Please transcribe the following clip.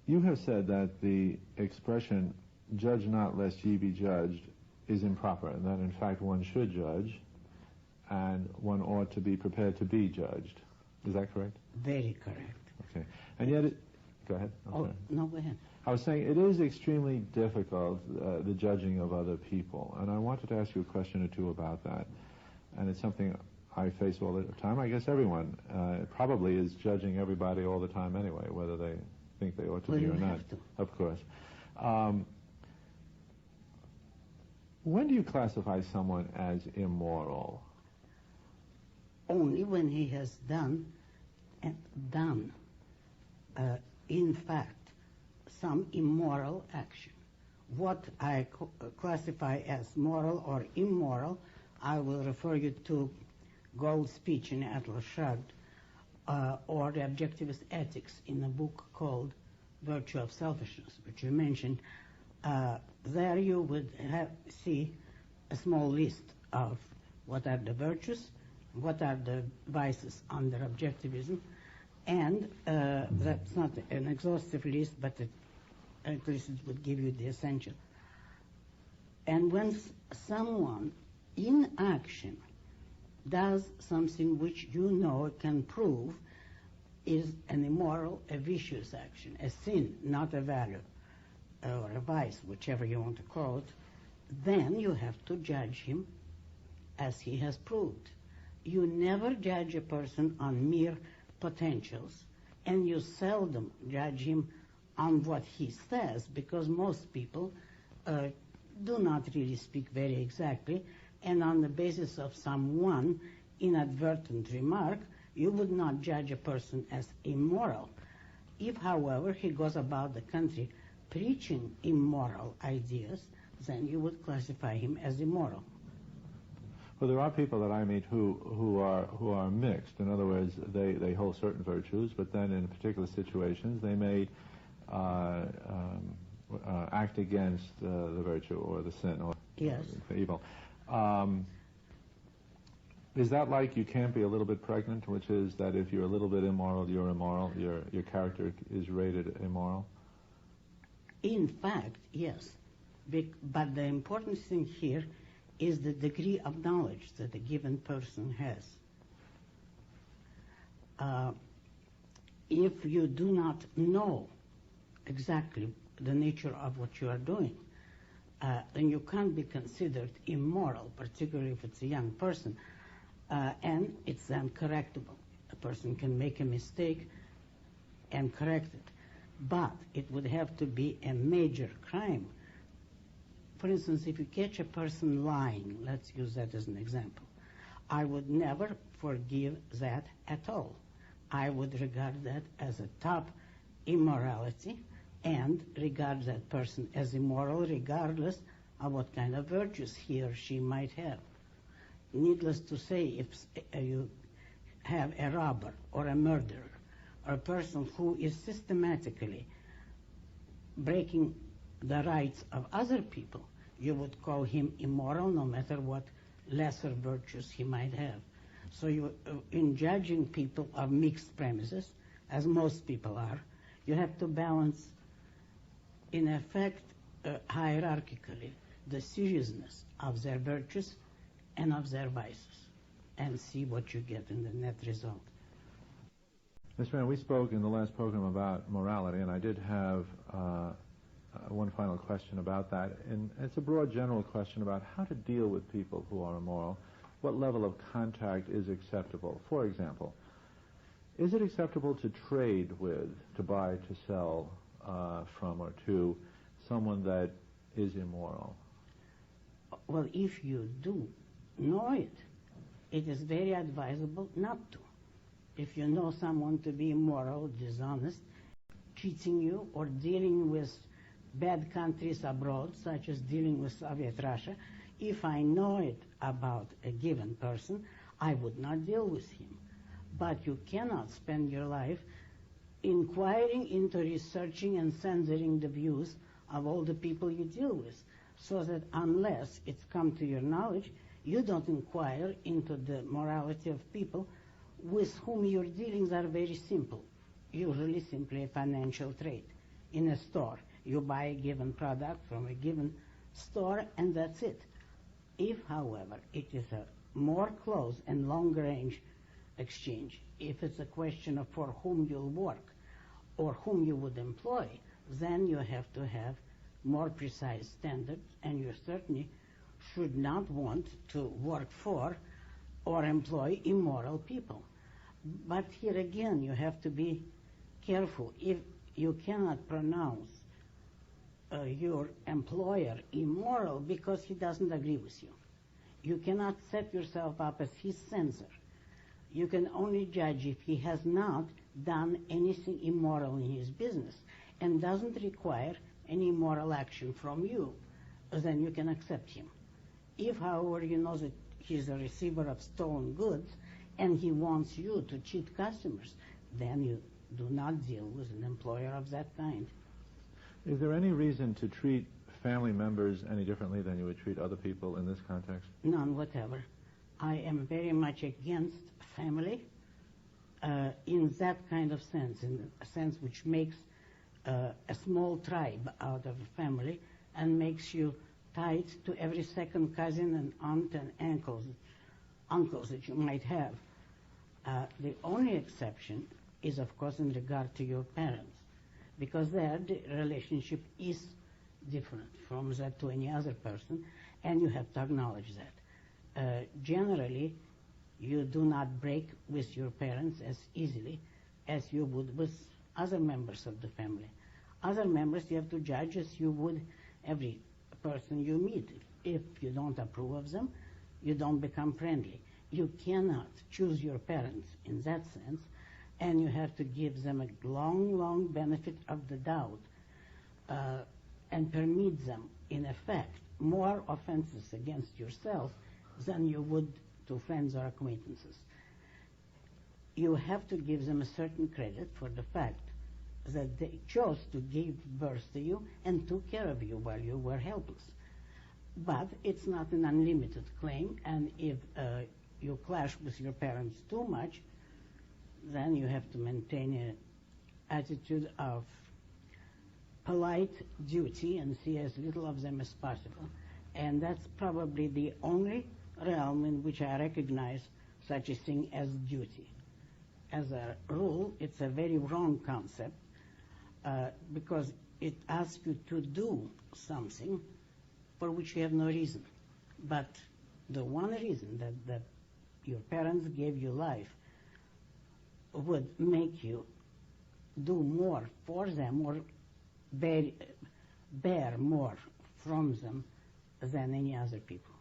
You have said that the expression, judge not lest ye be judged, is improper, and that in fact one should judge, and one ought to be prepared to be judged. Is that correct? Very correct. Okay. And yet, go ahead. No, go ahead. I was saying it is extremely difficult, the judging of other people, and I wanted to ask you a question or two about that. And it's something I face all the time. I guess everyone probably is judging everybody all the time anyway, whether they think they ought to be or not. Of course. When do you classify someone as immoral? Only when he has done, in fact, some immoral action. What I classify as moral or immoral, I will refer you to Gold's speech in Atlas Shrugged, or the Objectivist Ethics in a book called Virtue of Selfishness, which you mentioned. There you would see a small list of what are the virtues, what are the vices under objectivism, and that's not an exhaustive list, but at least it would give you the essential. And when someone in action does something which you know can prove is an immoral, a vicious action, a sin, not a value, or a vice, whichever you want to call it, then you have to judge him as he has proved. You never judge a person on mere potentials, and you seldom judge him on what he says, because most people do not really speak very exactly, and on the basis of some one inadvertent remark, you would not judge a person as immoral. If, however, he goes about the country preaching immoral ideas, then you would classify him as immoral. Well, there are people that I meet who are mixed. In other words, they hold certain virtues, but then in particular situations they may act against the virtue or the sin or yes. the evil. Is that like you can't be a little bit pregnant, which is that if you're a little bit immoral, you're immoral, your character is rated immoral? In fact, yes. But the important thing here is the degree of knowledge that a given person has. If you do not know exactly the nature of what you are doing, then you can't be considered immoral, particularly if it's a young person. And it's then correctable. A person can make a mistake and correct it. But it would have to be a major crime. For instance, if you catch a person lying, let's use that as an example, I would never forgive that at all. I would regard that as a top immorality and regard that person as immoral regardless of what kind of virtues he or she might have. Needless to say, if you have a robber or a murderer or a person who is systematically breaking the rights of other people, you would call him immoral no matter what lesser virtues he might have. So you, in judging people of mixed premises, as most people are, you have to balance, in effect, hierarchically, the seriousness of their virtues and of their vices, and see what you get in the net result. Mr. Rand, we spoke in the last program about morality, and I did have one final question about that. And it's a broad general question about how to deal with people who are immoral. What level of contact is acceptable? For example, is it acceptable to trade with, to buy, to sell from or to someone that is immoral? Well, if you do know it, it is very advisable not to. If you know someone to be immoral, dishonest, cheating you, or dealing with bad countries abroad, such as dealing with Soviet Russia, if I know it about a given person, I would not deal with him. But you cannot spend your life inquiring into researching and censoring the views of all the people you deal with, so that unless it's come to your knowledge, you don't inquire into the morality of people with whom your dealings are very simple, usually simply a financial trade. in a store. You buy a given product from a given store, and that's it. If, however, it is a more close and long-range exchange, if it's a question of for whom you'll work or whom you would employ, then you have to have more precise standards, and you certainly should not want to work for or employ immoral people. But here again, you have to be careful. If you cannot pronounce your employer immoral because he doesn't agree with you, you cannot set yourself up as his censor. You can only judge if he has not done anything immoral in his business and doesn't require any moral action from you, then you can accept him. If, however, you know that he's a receiver of stolen goods and he wants you to cheat customers, then you do not deal with an employer of that kind. Is there any reason to treat family members any differently than you would treat other people in this context? None whatever. I am very much against family in that kind of sense, in a sense which makes a small tribe out of a family and makes you tied to every second cousin and aunt and uncles that you might have. The only exception is, of course, in regard to your parents, because there the relationship is different from that to any other person, and you have to acknowledge that. Generally, you do not break with your parents as easily as you would with other members of the family. Other members you have to judge as you would every person you meet. If you don't approve of them, you don't become friendly. You cannot choose your parents in that sense, and you have to give them a long, long benefit of the doubt and permit them, in effect, more offenses against yourself than you would to friends or acquaintances. You have to give them a certain credit for the fact that they chose to give birth to you and took care of you while you were helpless. But it's not an unlimited claim, and if you clash with your parents too much, then you have to maintain an attitude of polite duty and see as little of them as possible. And that's probably the only realm in which I recognize such a thing as duty. As a rule, it's a very wrong concept because it asks you to do something for which you have no reason. But the one reason that your parents gave you life would make you do more for them or bear more from them than any other people.